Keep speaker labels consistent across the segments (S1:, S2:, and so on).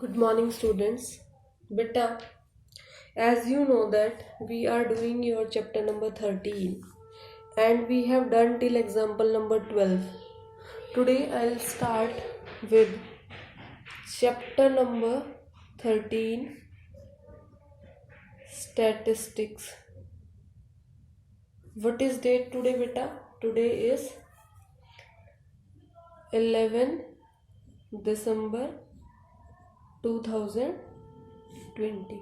S1: Good morning, students. Beta, as you know that we are doing your chapter number 13 and we have done till example number 12. Today I'll start with chapter number 13 statistics. What is date today, beta? Today is 11 December 2020.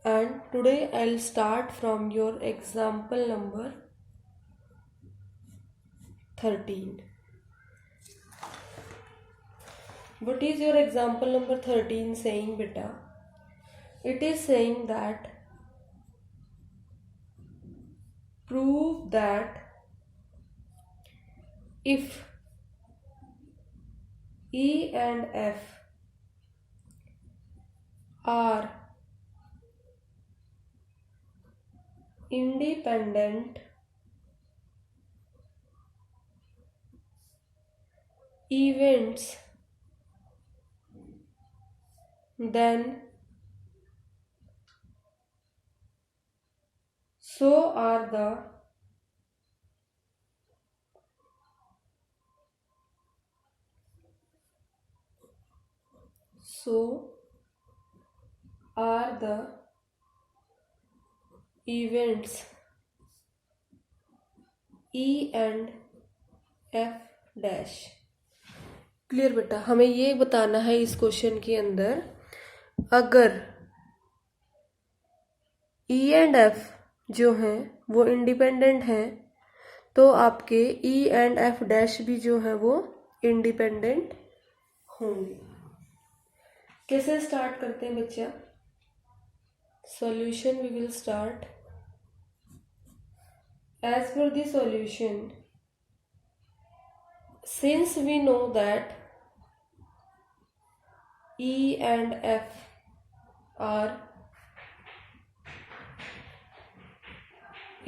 S1: And today I'll start from your example number 13. What is your example number 13 saying, beta? It is saying that prove that if E and F are independent events, then so are the events E and F dash. Clear बेटा, हमें ये बताना है इस question के अंदर, अगर E and F जो हैं वो इंडिपेंडेंट हैं तो आपके E एंड F डैश भी जो है वो इंडिपेंडेंट होंगे। कैसे स्टार्ट करते हैं बच्चा? Solution we will start. As per the solution, since we know that E and F are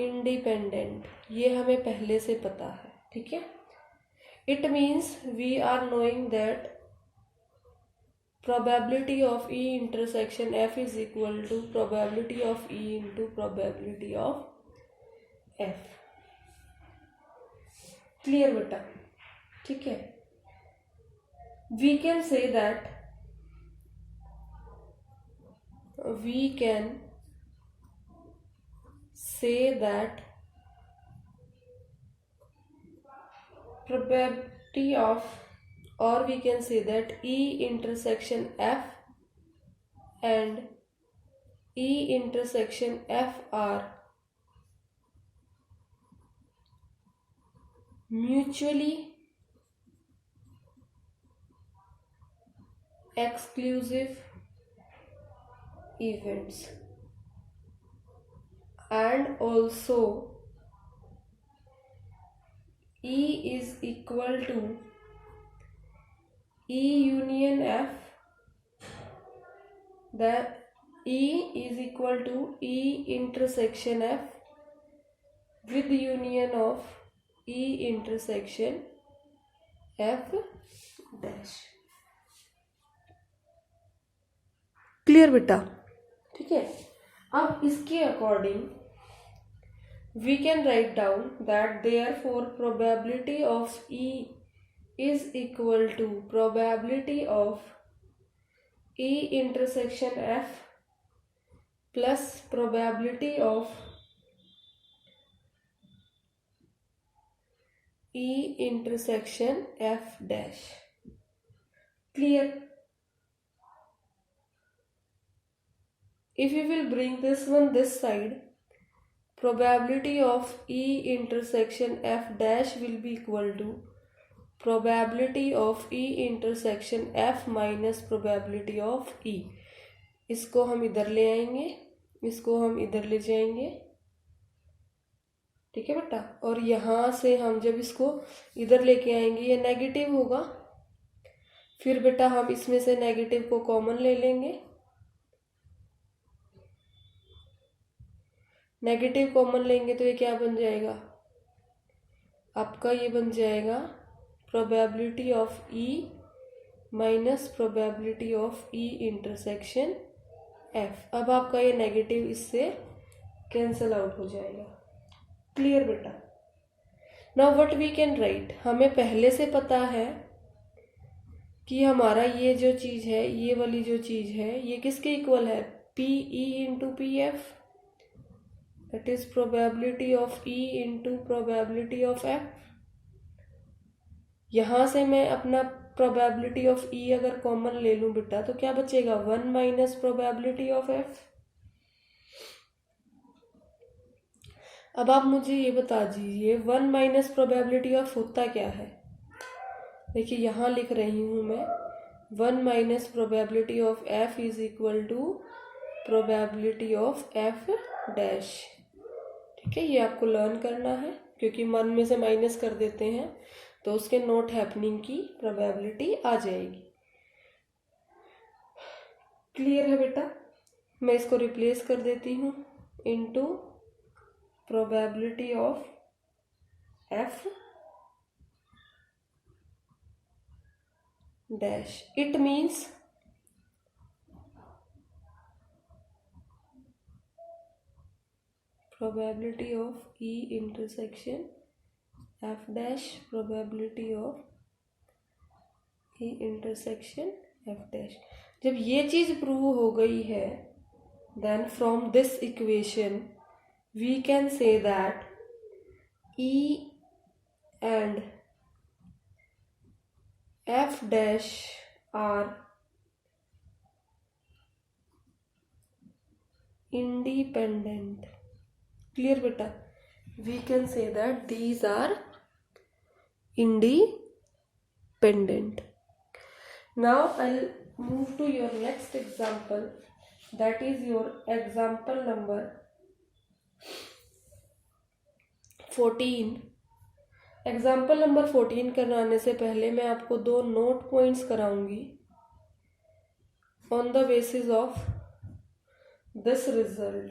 S1: independent, ये हमें पहले से पता है, ठीक है। It means we are knowing that probability of E intersection F is equal to probability of E into probability of F। Clear बेटा? ठीक है। we can say that probability of, or we can say that E intersection F and E intersection F are mutually exclusive events, and also E is equal to E union F, that E is equal to E intersection F with union of E intersection F dash। Clear बेटा? ठीक है। अब इसके according we can write down that therefore probability of E is equal to probability of E intersection F plus probability of E intersection F dash। Clear? If you will bring this one this side, probability of E intersection F dash will be equal to probability of E intersection F minus probability of E। इसको हम इधर ले आएंगे, इसको हम इधर ले जाएंगे, ठीक है बेटा। और यहाँ से हम जब इसको इधर लेके आएंगे ये नेगेटिव होगा, फिर बेटा हम इसमें से नेगेटिव को कॉमन ले लेंगे, नेगेटिव कॉमन लेंगे तो ये क्या बन जाएगा आपका, ये बन जाएगा probability of E minus probability of E intersection F. अब आपका ये नेगेटिव इससे कैंसल आउट हो जाएगा। क्लियर बेटा? Now what we can write, हमें पहले से पता है कि हमारा ये जो चीज़ है, ये वाली जो चीज़ है, ये किसके इक्वल है? P E into P F, that is probability of E into probability of F. यहाँ से मैं अपना प्रोबेबिलिटी ऑफ ई अगर कॉमन ले लूँ बेटा तो क्या बचेगा? 1 माइनस प्रोबेबिलिटी ऑफ एफ। अब आप मुझे ये बता दीजिए 1 माइनस प्रोबेबिलिटी ऑफ होता क्या है? देखिए यहाँ लिख रही हूँ मैं 1 minus probability of F is equal to probability of F dash. ठीक है, ये आपको लर्न करना है क्योंकि मन में से माइनस कर देते हैं तो उसके नॉट हैपनिंग की प्रोबेबिलिटी आ जाएगी। क्लियर है बेटा? मैं इसको रिप्लेस कर देती हूँ into probability of F dash. It means probability of E intersection F dash probability of E intersection F dash। जब ये चीज प्रूव हो गई है then from this equation we can say that E and F dash are independent। Clear beta? We can say that these are independent। Now I'll move to your next example, that is your example number 14। Example number 14 कराने से पहले मैं आपको 2 note points कराऊंगी on the basis of this result.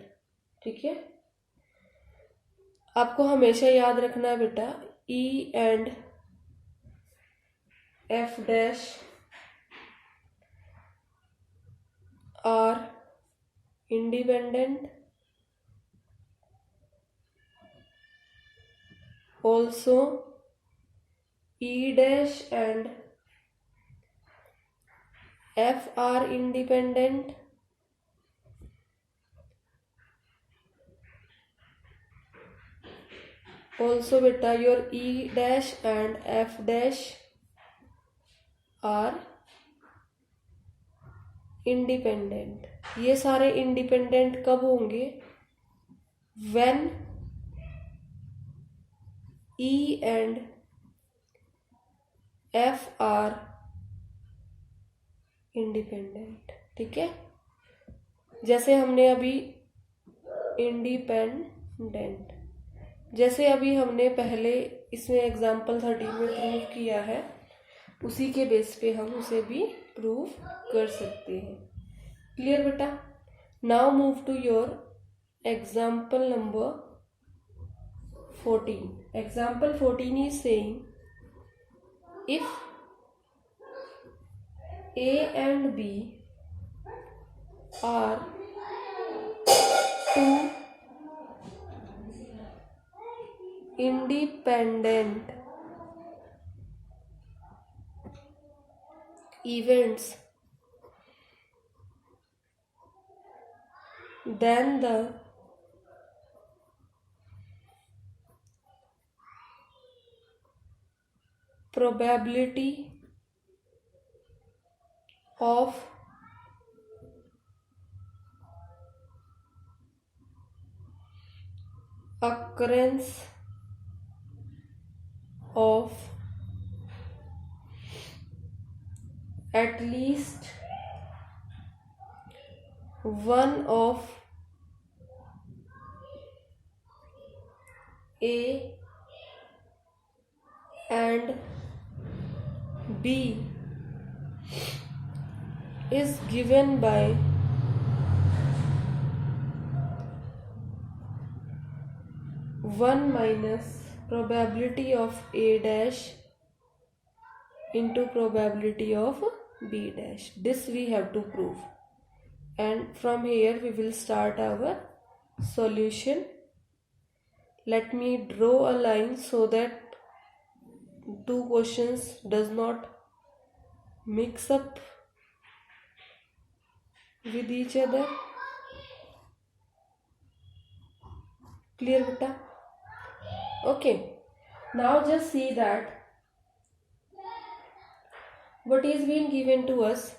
S1: ठीक है, आपको हमेशा याद रखना है बेटा E and F dash are independent, also E dash and F are independent, also beta your E dash and F dash are independent। ये सारे independent कब होंगे? when E and F are independent। ठीक है, जैसे हमने अभी इंडिपेंडेंट, जैसे अभी हमने पहले इसमें एग्जाम्पल 13 में प्रूव किया है, उसी के बेस पे हम उसे भी प्रूव कर सकते हैं। क्लियर बेटा? Now move to your example number 14। Example 14 is saying if A and B are two independent events, then the probability of occurrence of at least one of A and B is given by 1 minus probability of A dash into probability of b dash. This we have to prove, and from here we will start our solution. Let me draw a line so that two questions does not mix up with each other. Clear beta? Okay, now just see that what is being given to us.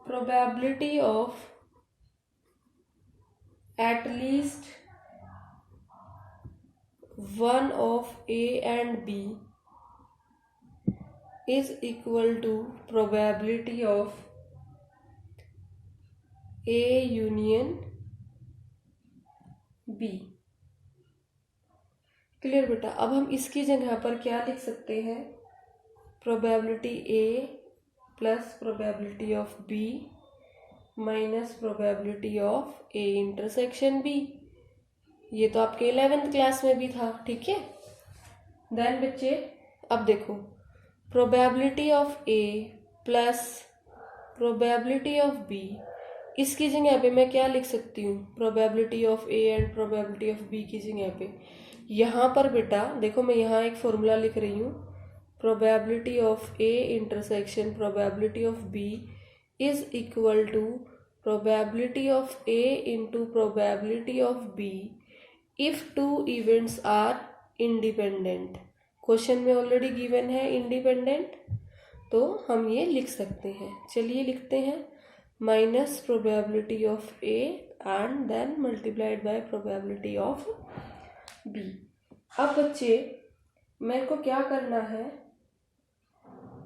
S1: Probability of at least one of A and B is equal to probability of A union B. Clear बेटा? अब हम इसकी जगह पर क्या लिख सकते हैं? Probability A plus probability of B minus probability of A intersection B. ये तो आपके 11th क्लास में भी था, ठीक है? देन बच्चे अब देखो, probability of A plus probability of B, इसकी जगह पे मैं क्या लिख सकती हूँ? Probability of A and probability of B की जगह पे यहाँ पर बेटा देखो, मैं यहाँ एक फॉर्मूला लिख रही हूँ. Probability of A intersection probability of B is equal to probability of A into probability of B if two events are independent. Question में ऑलरेडी गिवन है इंडिपेंडेंट, तो हम ये लिख सकते हैं. चलिए लिखते हैं, minus probability of A and then multiplied by probability of B. अब बच्चे मेरे को क्या करना है?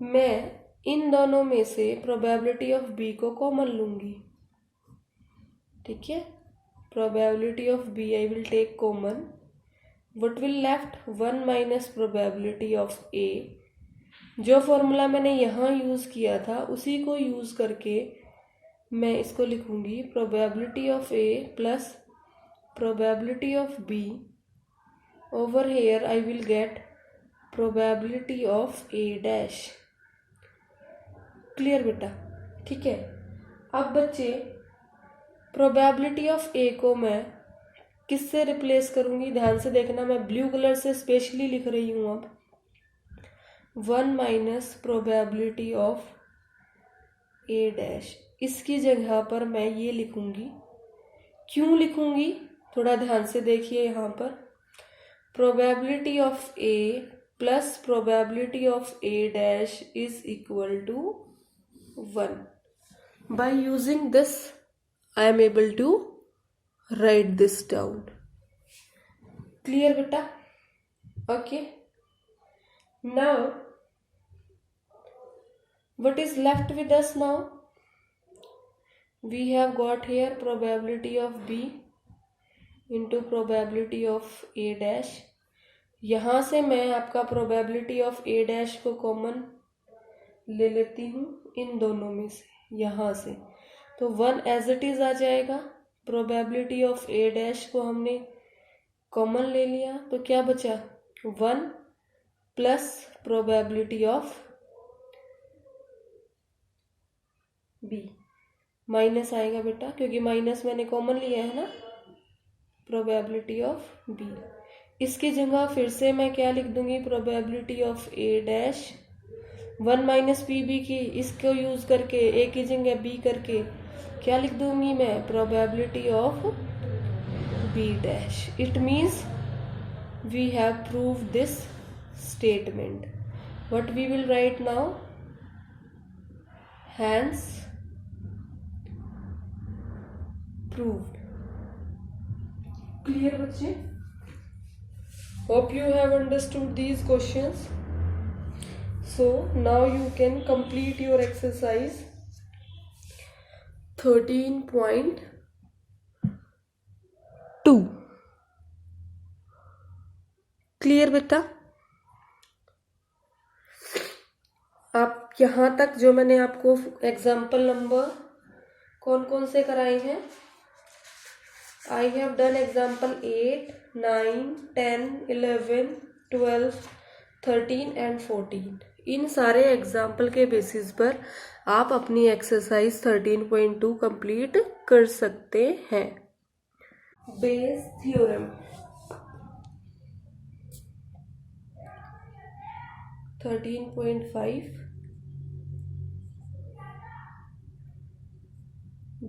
S1: मैं इन दोनों में से प्रोबेबिलिटी ऑफ B को कॉमन लूंगी, ठीक है? Probability of B I will take common. What will left? 1 minus probability of A. जो फॉर्मूला मैंने यहाँ यूज किया था उसी को यूज करके मैं इसको लिखूंगी. Probability of A plus probability of B. Over here I will get probability of A dash. Clear बेटा? ठीक है. अब बच्चे प्रोबेबिलिटी ऑफ A को मैं किससे रिप्लेस करूंगी? ध्यान से देखना, मैं ब्लू कलर से स्पेशली लिख रही हूं. अब 1 minus probability of A dash, इसकी जगह पर मैं ये लिखूंगी. क्यों लिखूंगी? थोड़ा ध्यान से देखिए यहाँ पर. Probability of A plus probability of A dash is equal to 1. By using this, I am able to write this down. Clear beta? Okay. Now, what is left with us now? We have got here probability of B into probability of A dash. यहाँ से मैं आपका probability of A dash को common ले लेती हूँ इन दोनों में से, यहाँ से. तो 1 एज इट इज आ जाएगा. प्रोबेबिलिटी ऑफ A डैश को हमने कॉमन ले लिया, तो क्या बचा? 1 plus probability of B. Minus आएगा बेटा, क्योंकि माइनस मैंने कॉमन लिया है ना. Probability of B. इसकी जगह फिर से मैं क्या लिख दूंगी? Probability of A dash 1 minus PB की, इसको यूज करके A की जगह B करके क्या लिख दूंगी मैं? Probability of B dash. It means we have prove this statement. What we will write now? Hence proved. Clear बच्चे? Hope you have understood these questions. So now you can complete your exercise 13.2. Clear बेटा? आप यहाँ तक जो मैंने आपको example number कौन कौन से कराए हैं? I have done example 8, 9, 10, 11, 12, 13 and 14. इन सारे एग्जाम्पल के बेसिस पर आप अपनी एक्सरसाइज 13.2 कंप्लीट कर सकते हैं। Bayes theorem 13.5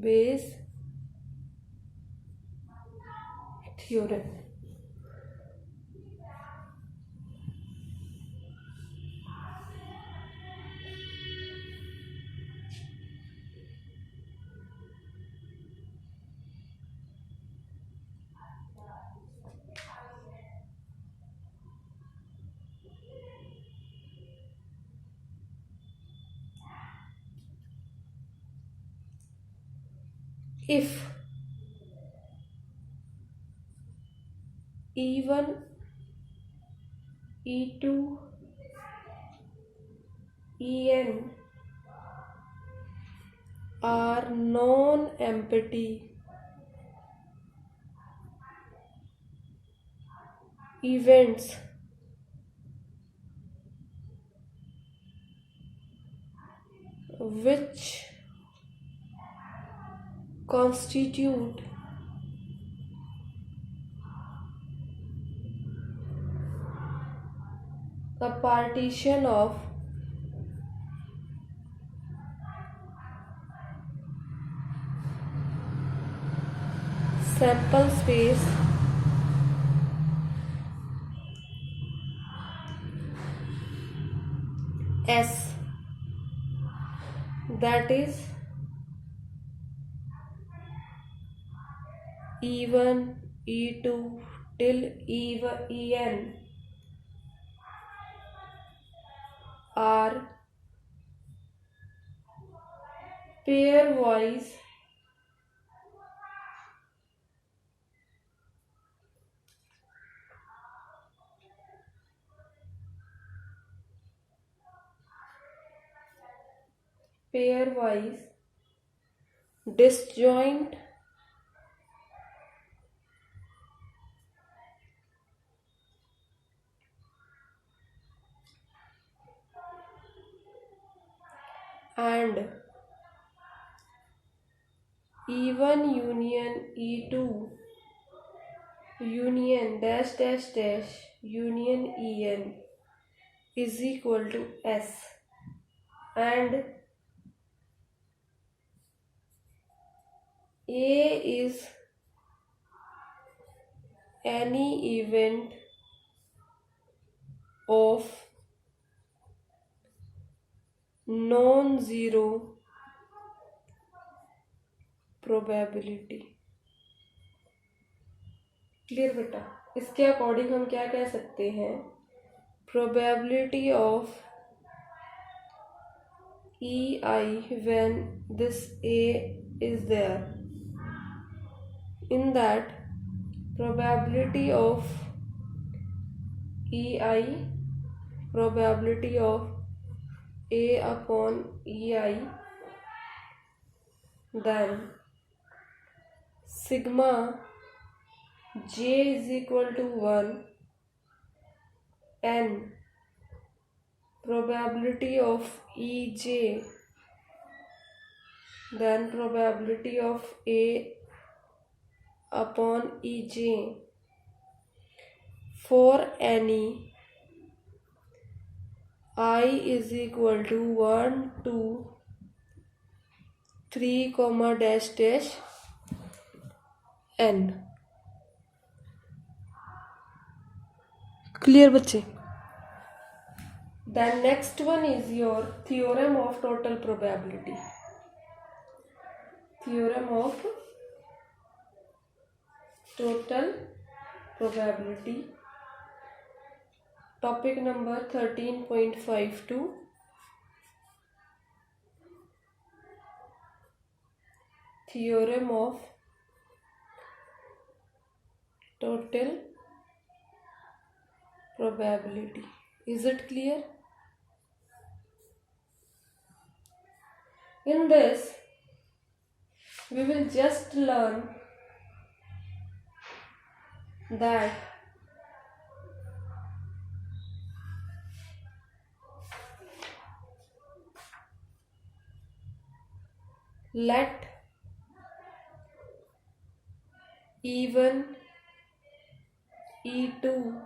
S1: Bayes theorem. If E1, E2, En are non-empty events which constitute a partition of sample space S, that is E1, E2 till En are pairwise disjoint and E1 union E2 union dash dash dash union En is equal to S, and A is any event of non-zero probability। Clear बेटा? इसके according हम क्या कह सकते हैं? probability of EI when this A is there, in that probability of EI, probability of A upon EI, then sigma J is equal to 1 n probability of EJ, then probability of A upon EJ for any I is equal to 1, 2, 3, comma dash dash n। Clear बच्चे? Then next one is your theorem of total probability। Theorem of total probability, topic number 13.52। Theorem of total probability. Is it clear? In this, we will just learn that let E1 E2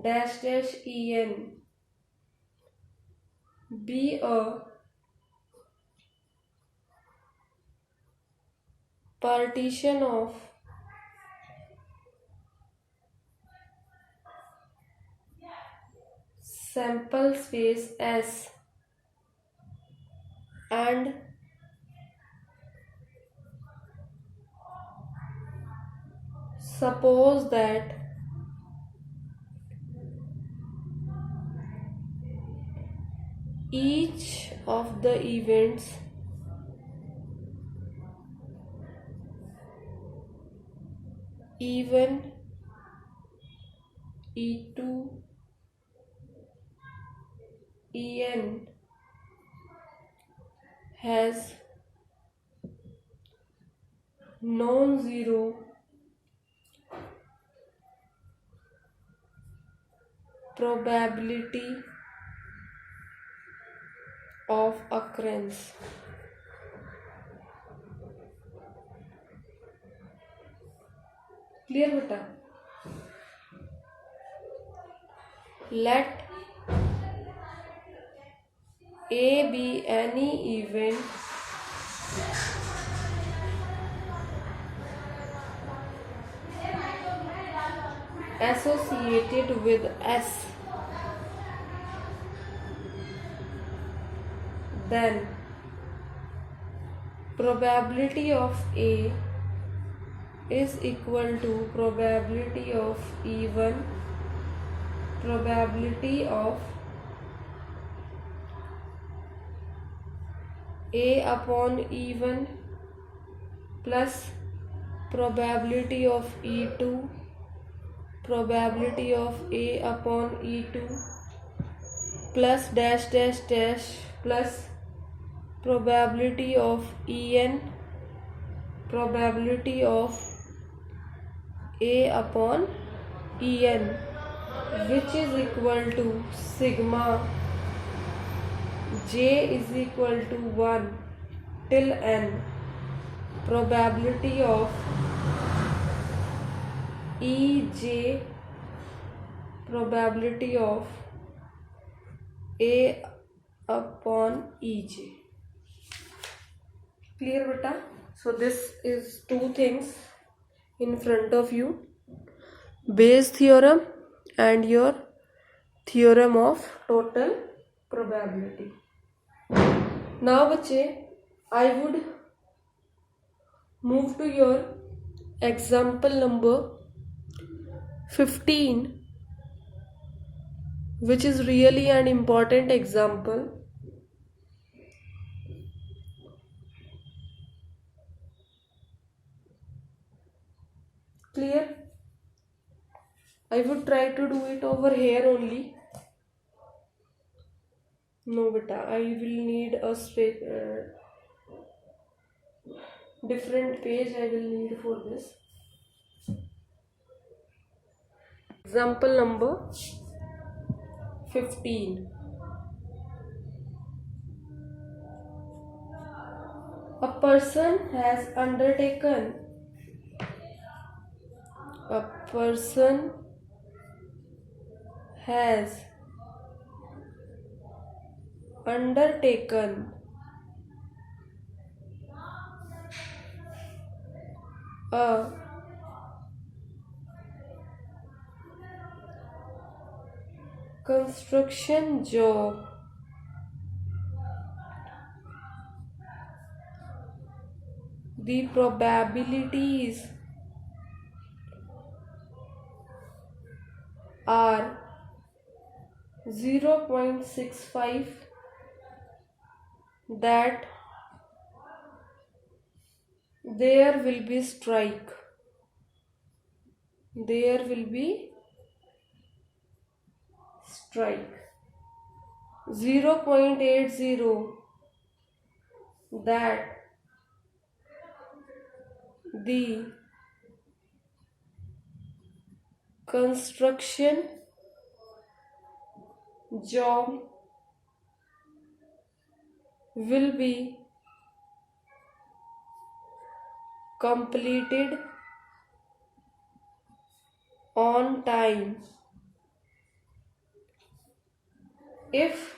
S1: dash dash En be a partition of sample space S and suppose that each of the events E1 E2 En has non-zero probability of occurrence. Clear beta? Let A be any event associated with S, then probability of A is equal to probability of E1, probability of A upon E1 plus probability of E2, probability of A upon E2 plus dash dash dash plus probability of En, probability of A upon En, which is equal to sigma j is equal to 1 till n, probability of Ej, probability of A upon Ej. Clear beta? So this is two things in front of you, Bayes theorem and your theorem of total probability. Now बच्चे, I would move to your example number 15, which is really an important example. Clear? I would try to do it over here only. No beta, I will need a different page I will need for this. Example number 15. A person has undertaken a construction job the probabilities are 0.65 that there will be strike. 0.80 that the construction job will be completed on time if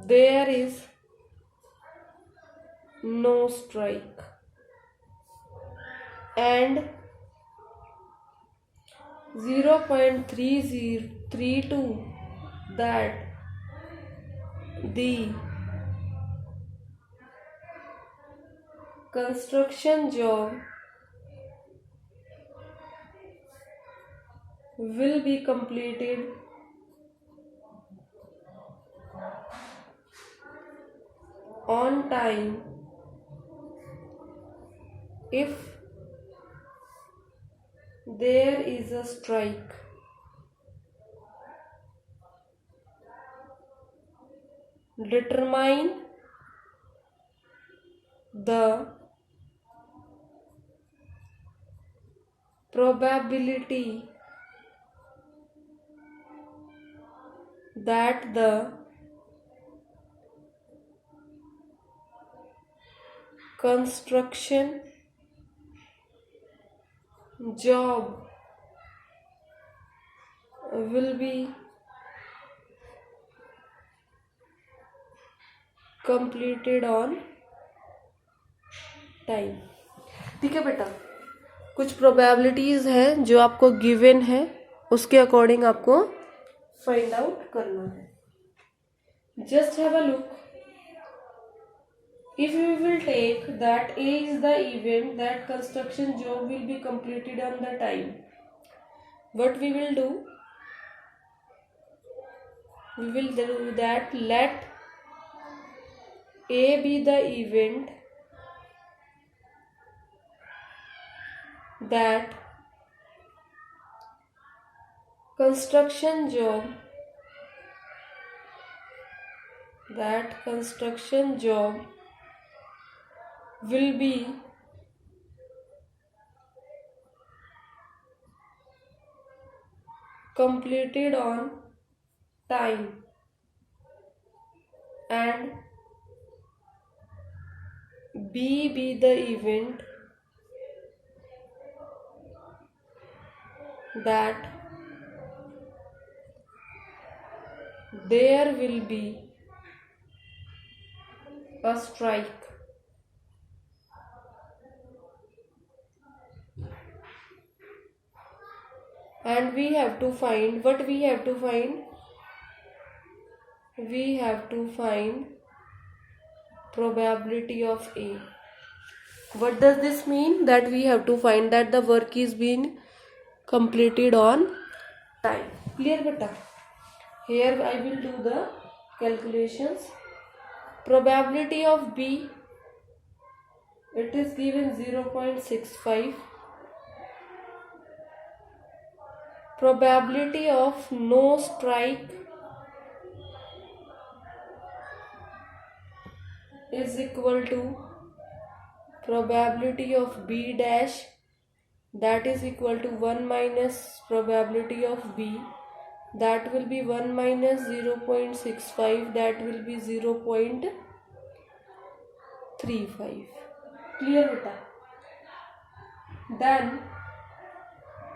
S1: there is no strike, and 0.3032 that the construction job will be completed on time if there is a strike. Determine the probability that the construction job will be completed on time. ठीक है बेटा, कुछ probabilities हैं जो आपको given है, उसके according आपको फाइंड आउट करना है. Just have a look. If we will take that A is the event that construction job will be completed on the time, what we will do? We will do that let A be the event that construction job will be completed on time, and B be the event that there will be a strike. And we have to find what we have to find. We have to find probability of A. What does this mean? That we have to find that the work is being completed on time. Clear beta? Here I will do the calculations. Probability of B, it is given 0.65. Probability of no strike is equal to probability of B dash, that is equal to 1 minus probability of B, that will be 1 minus 0.65, that will be 0.35. Clear beta? Then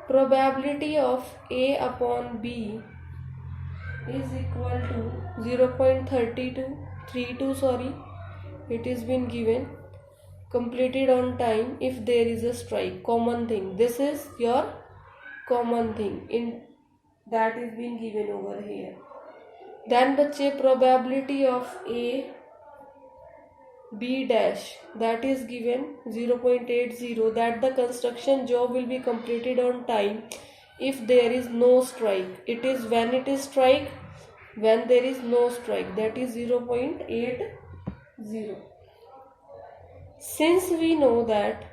S1: probability of A upon B is equal to 0.32, sorry, it is been given. Completed on time if there is a strike. Common thing, this is your common thing in that is being given over here. Then बच्चे probability of A B dash, that is given 0.80, that the construction job will be completed on time if there is no strike. It is when it is strike, when there is no strike, that is 0.80. Since we know that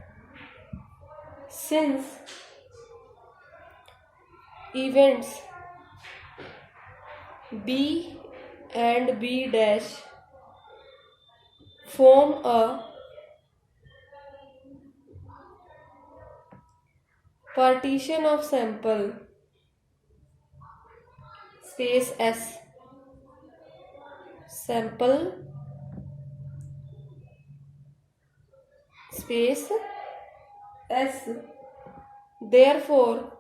S1: since events B and B dash form a partition of sample space S, sample space S. Therefore,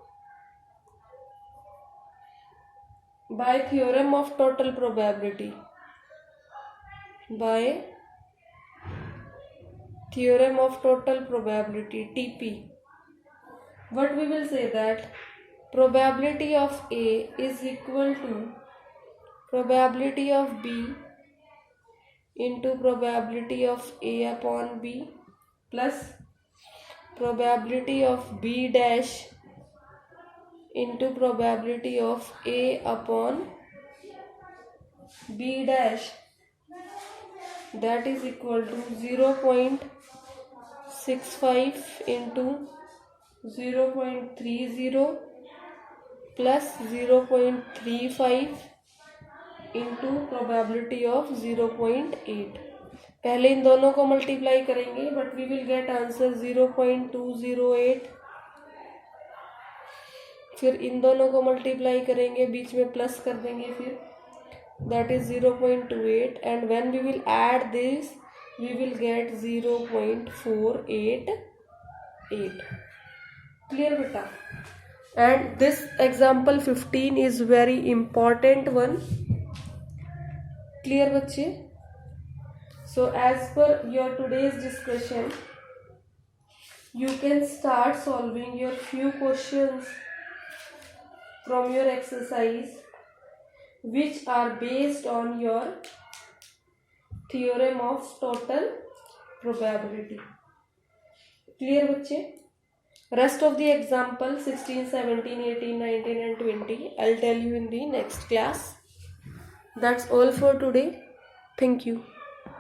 S1: by theorem of total probability, TP, what we will say that probability of A is equal to probability of B into probability of A upon B plus probability of B dash into probability of A upon B dash, that is equal to 0.65 into 0.30 plus 0.35 into probability of 0.8. पहले इन दोनों को multiply करेंगे but we will get answer 0.208. फिर इन दोनों को multiply करेंगे, बीच में plus कर देंगे, फिर that is 0.28, and when we will add this we will get 0.488. Clear beta? And this example 15 is very important one. Clear बच्चे? So as per your today's discussion, you can start solving your few questions from your exercise which are based on your theorem of total probability. Clear बच्चे? Rest of the example 16, 17, 18, 19 and 20 I'll tell you in the next class. That's all for today. Thank you.